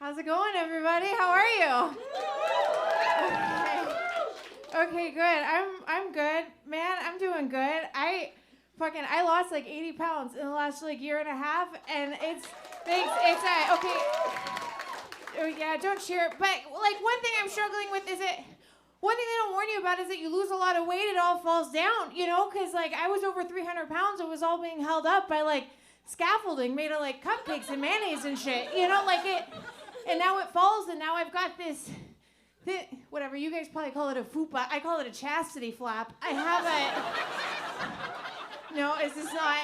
How's it going, everybody? How are you? Okay, good. I'm good. Man, I'm doing good. I lost like 80 pounds in the last year and a half, and it's okay. Oh yeah, don't cheer. But one thing I'm struggling with is one thing they don't warn you about is that you lose a lot of weight, it all falls down, because I was over 300 pounds, it was all being held up by scaffolding made of cupcakes and mayonnaise and shit, and now it falls, and now I've got this, whatever, you guys probably call it a fupa, I call it a chastity flap. I have no, it's just not,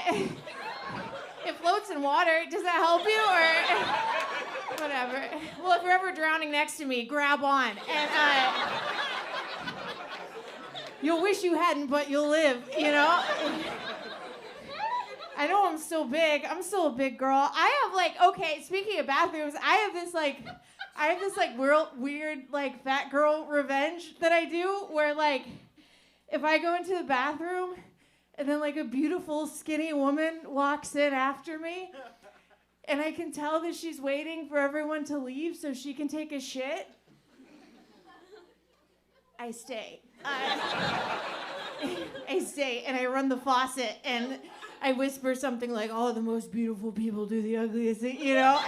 it floats in water, does that help you, or whatever? Well, if you're ever drowning next to me, grab on, and you'll wish you hadn't, but you'll live, I know I'm still big. I'm still a big girl. I have speaking of bathrooms, I have this weird fat girl revenge that I do where if I go into the bathroom and then a beautiful skinny woman walks in after me and I can tell that she's waiting for everyone to leave so she can take a shit, I stay. I stay and I run the faucet and I whisper something like, "Oh, the most beautiful people do the ugliest thing," and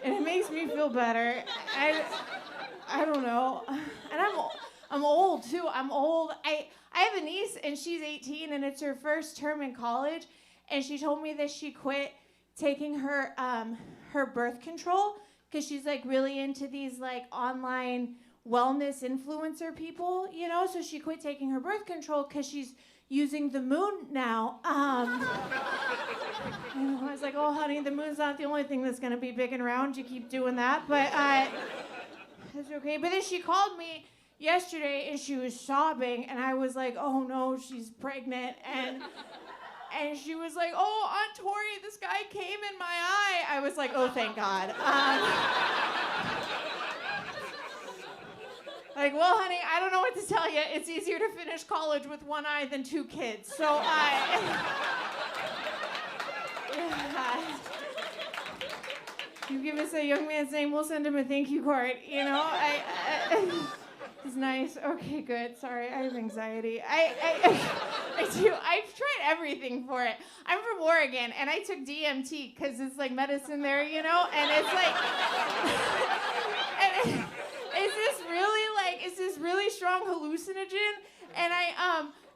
it makes me feel better. I don't know, and I'm old too. I'm old. I have a niece and she's 18 and it's her first term in college, and she told me that she quit taking her birth control because she's really into these online wellness influencer people, so she quit taking her birth control because she's using the moon now. I was like, oh, honey, the moon's not the only thing that's going to be big and round. You keep doing that, but it's okay. But then she called me yesterday, and she was sobbing, and I was like, oh, no, she's pregnant, and she was like, oh, Aunt Tori, this guy came in my eye. I was like, oh, thank God. Well, honey, I don't know what to tell you. It's easier to finish college with one eye than two kids. So you give us a young man's name, we'll send him a thank you card. It's nice. Okay, good. Sorry, I have anxiety. I do. I've tried everything for it. I'm from Oregon, and I took DMT because it's medicine there, and it's and it's this really strong hallucinogen, and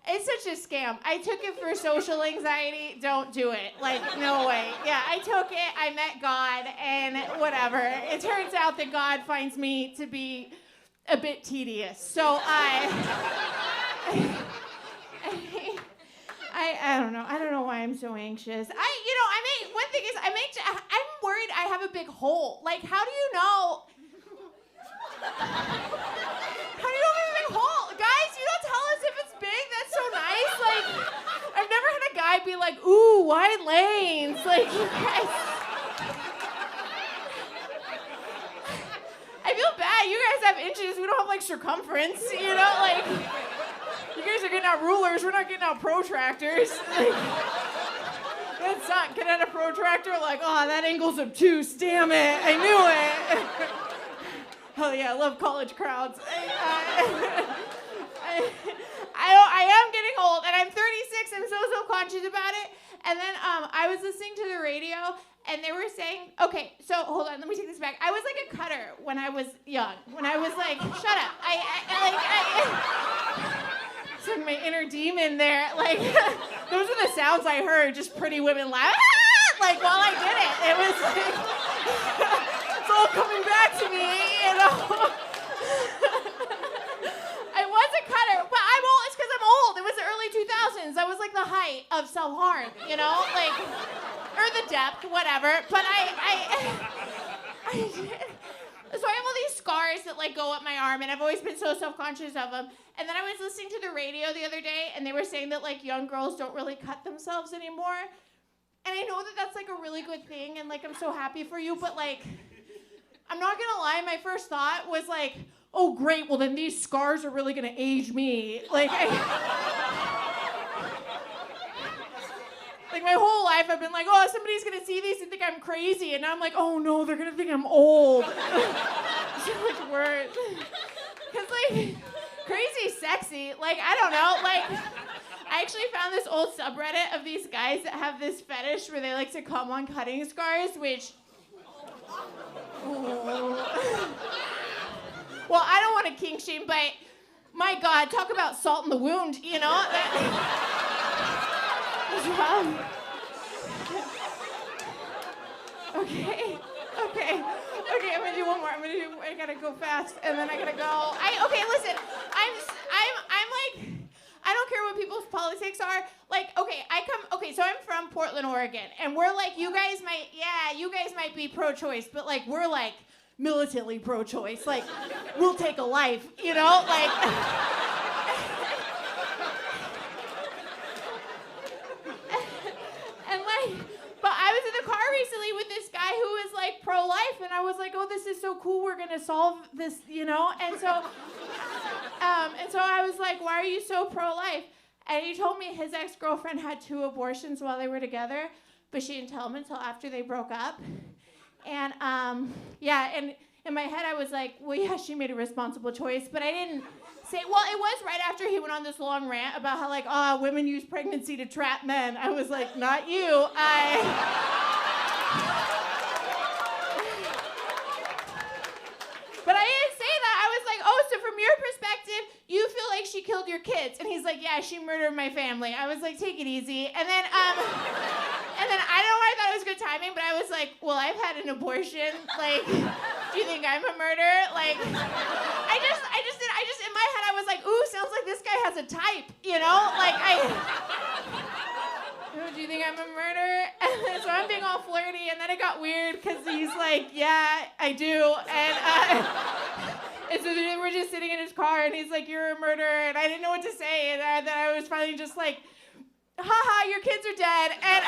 it's such a scam. I took it for social anxiety. Don't do it. No way. Yeah, I took it. I met God, and whatever. It turns out that God finds me to be a bit tedious. So I don't know. I don't know why I'm so anxious. One thing is, I'm worried I have a big hole. How do you know? How do you know if I have a big hole? Guys, you don't tell us if it's big. That's so nice. I've never had a guy be like, ooh, wide lanes. You guys. I feel bad. You guys have inches. We don't have circumference. You guys are getting out rulers. We're not getting out protractors. That's not getting out a protractor. Oh, that angle's obtuse. Damn it. I knew it. Hell yeah, I love college crowds. I am getting old, and I'm 36. I'm so self-conscious about it. And then I was listening to the radio, and they were saying, okay, so hold on, let me take this back. I was a cutter when I was young. When I was shut up. It's my inner demon there. Those are the sounds I heard, just pretty women laugh. While I did it. It was it's all coming back to me, I was a cutter, but I'm old. It's because I'm old. It was the early 2000s. That was the height of self-harm, or the depth, whatever. But I did. So I have all these scars that go up my arm, and I've always been so self-conscious of them. And then I was listening to the radio the other day, and they were saying that young girls don't really cut themselves anymore. And I know that that's a really good thing, and I'm so happy for you, but I'm not gonna lie, my first thought was oh great, well then these scars are really gonna age me. my whole life I've been like, oh, somebody's gonna see these and think I'm crazy, and now I'm like, oh no, they're gonna think I'm old. So much worse. Cause like, crazy's sexy. Like, I don't know, like, I actually found this old subreddit of these guys that have this fetish where they like to come on cutting scars, which, well, I don't want to kink shame, but my God, talk about salt in the wound, you know? Okay, I'm gonna do one more. I gotta go fast, and then I gotta go. Okay, listen, I'm like, I don't care what people's politics are. Like, so I'm from Portland, Oregon, and we're like, you guys might be pro-choice, but like, we're like militantly pro-choice. Like, we'll take a life, you know? Like, and like, but I was in the car recently with this guy who was like pro-life, and I was like, oh, this is so cool, we're gonna solve this, you know? And so I was like, why are you so pro-life? And he told me his ex-girlfriend had 2 abortions while they were together, but she didn't tell him until after they broke up. And and in my head I was like, well, yeah, she made a responsible choice, but I didn't say, well, it was right after he went on this long rant about how like, women use pregnancy to trap men. I was like, not you, But I didn't say that. I was like, oh, so from your perspective, you feel like she killed your kids. And he's like, yeah, she murdered my family. I was like, take it easy. And then I don't know why I thought it was good timing, but I was like, well, I've had an abortion. Like, do you think I'm a murderer? Like, I just in my head, I was like, ooh, sounds like this guy has a type, you know? Like, do you think I'm a murderer? And so I'm being all flirty, and then it got weird because he's like, yeah, I do. And so then we're just sitting in his car, and he's like, you're a murderer, and I didn't know what to say, and then I was finally just like, haha, your kids are dead. And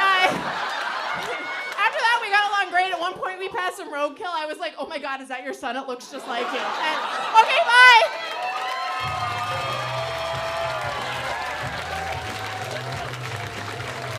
after that, we got along great. At one point, we passed some roadkill. I was like, oh my God, is that your son? It looks just like him. And, okay, bye.